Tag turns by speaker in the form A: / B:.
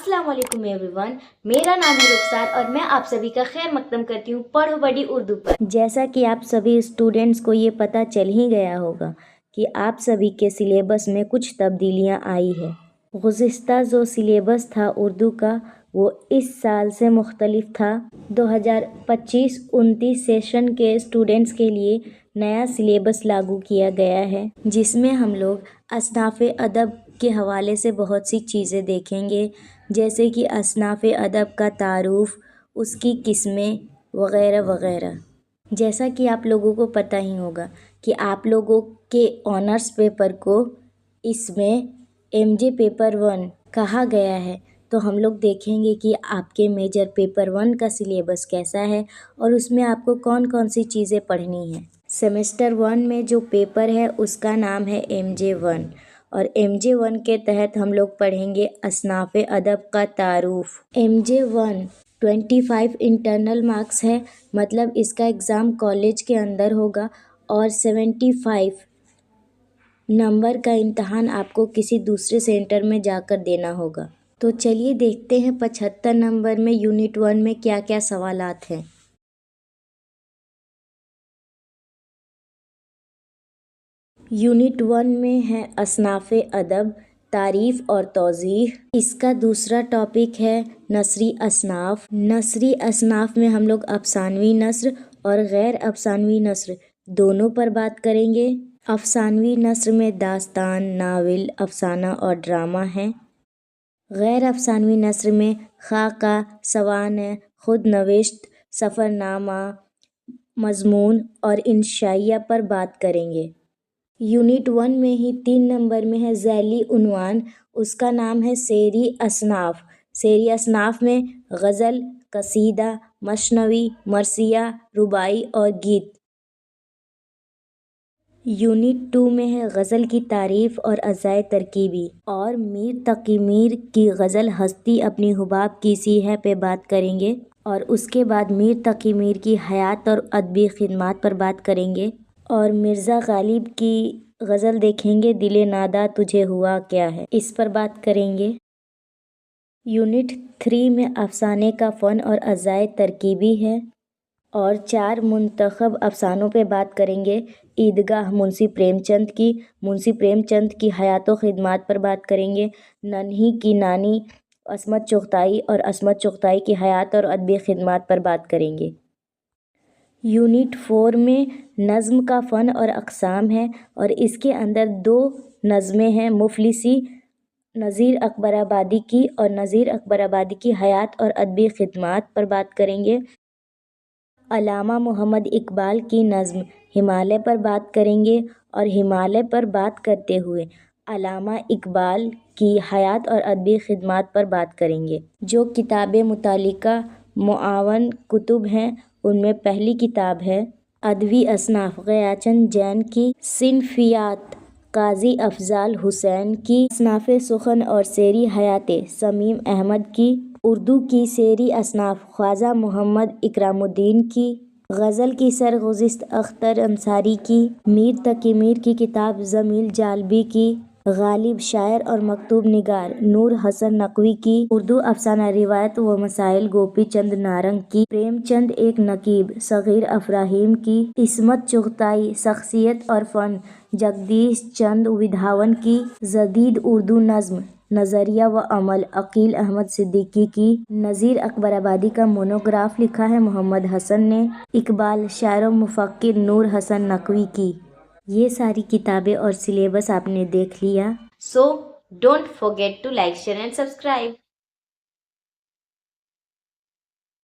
A: अस्सलाम वालेकुम एवरीवन, मेरा नाम है रुखसार और मैं आप सभी का खैर मकदम करती हूँ पढ़ो बड़ी उर्दू पर। जैसा कि आप सभी स्टूडेंट्स को ये पता चल ही गया होगा कि आप सभी के सिलेबस में कुछ तब्दीलियाँ आई है। गुज़िश्ता जो सिलेबस था उर्दू का वो इस साल से मुख्तलिफ था। 2025-29 सेशन के स्टूडेंट्स के लिए नया सिलेबस लागू किया गया है, जिसमें हम लोग असनाफ़े अदब के हवाले से बहुत सी चीज़ें देखेंगे, जैसे कि असनाफ़े अदब का तारुफ़, उसकी किस्में वग़ैरह वग़ैरह। जैसा कि आप लोगों को पता ही होगा कि आप लोगों के ऑनर्स पेपर को इसमें MJ पेपर 1 कहा गया है, तो हम लोग देखेंगे कि आपके मेजर पेपर 1 का सिलेबस कैसा है और उसमें आपको कौन कौन सी चीज़ें पढ़नी हैं। सेमेस्टर 1 में जो पेपर है उसका नाम है MJ 1 और MJ 1 के तहत हम लोग पढ़ेंगे असनाफ़े अदब का तारुफ़। MJ 1 25 इंटरनल मार्क्स है, मतलब इसका एग्ज़ाम कॉलेज के अंदर होगा और 75 नंबर का इम्तहान आपको किसी दूसरे सेंटर में जाकर देना होगा। तो चलिए देखते हैं 75 नंबर में यूनिट 1 में क्या क्या सवालात हैं। यूनिट 1 में है असनाफ़े अदब, तारीफ़ और तौज़ीह। इसका दूसरा टॉपिक है नसरी असनाफ़। नसरी असनाफ़ में हम लोग अफ़सानवी नस्र और गैर अफ़सानवी नस्र दोनों पर बात करेंगे। अफ़सानवी नस्र में दास्तान, नावल, अफ़साना और ड्रामा है। गैर अफ़सानवी नस्र में खाका, सवानह, खुद नविश्त, सफ़रनामा, मज़मून और इंशाइया पर बात करेंगे। यूनिट 1 में ही 3 नंबर में है ज़ैली उन्वान, उसका नाम है सेरी असनाफ़। सेरी असनाफ़ में गज़ल, कसीदा, मशनवी, मरसिया, रुबाई और गीत। यूनिट 2 में है गज़ल की तारीफ़ और अज़ाए तरकीबी और मीर तक़ी मीर की गज़ल हस्ती अपनी हुबाब की सी है पे बात करेंगे और उसके बाद मीर तक़ी मीर की हयात और अदबी खिदमात पर बात करेंगे और मिर्ज़ा गालिब की गज़ल देखेंगे दिले नादा तुझे हुआ क्या है, इस पर बात करेंगे। यूनिट 3 में अफ़साने का फ़न और अज़ाए तरकीबी है और 4 मुंतखब अफ़सानों पे बात करेंगे। ईदगाह मुंशी प्रेमचंद की हयात व खिदमात पर बात करेंगे। नन्ही की नानी अस्मत चुग़ताई और अस्मत चुग़ताई की हयात और अदबी खिदमात पर बात करेंगे। यूनिट 4 में नज़्म का फ़न और अक़साम है और इसके अंदर 2 नज़में हैं, मुफ़लिसी नज़ीर अकबराबादी की और नज़ीर अकबराबादी की हयात और अदबी खिदमात पर बात करेंगे। अल्लामा मोहम्मद इकबाल की नज़्म हिमालय पर बात करेंगे और हिमालय पर बात करते हुए अल्लामा इकबाल की हयात और अदबी खिदमात पर बात करेंगे। जो किताबें मुतालिका मुआवन कुतुब हैं उनमें पहली किताब है अदबी असनाफ़ ग़याचंद जैन की, सिनफ़ियात काज़ी अफ़ज़ाल हुसैन की, असनाफ़े सुख़न और सेरी हयाते समीम अहमद की, उर्दू की सेरी असनाफ़ ख्वाजा मोहम्मद इकरामुद्दीन की, गज़ल की सरगुज़िश्त अख्तर अंसारी की, मीर तक़ी मीर की किताब ज़मील जालबी की, गालिब शायर और मकतूब निगार नूर हसन नकवी की, उर्दू अफ़साना रिवायत व मसाइल गोपी चंद नारंग की, प्रेमचंद एक नकीब सग़ीर अफ़राहीम की, इस्मत चुग़ताई शख्सियत और फ़न जगदीश चंद विधावन की, जदीद उर्दू नज़्म नज़रिया व अमल अकील अहमद सिद्दीकी की, नज़ीर अकबराबादी का मोनोग्राफ लिखा है मोहम्मद हसन ने, इकबाल शायर व मुफ़क्किर नूर हसन नकवी की। ये सारी किताबें और सिलेबस आपने देख लिया। So don't forget to like, share and subscribe.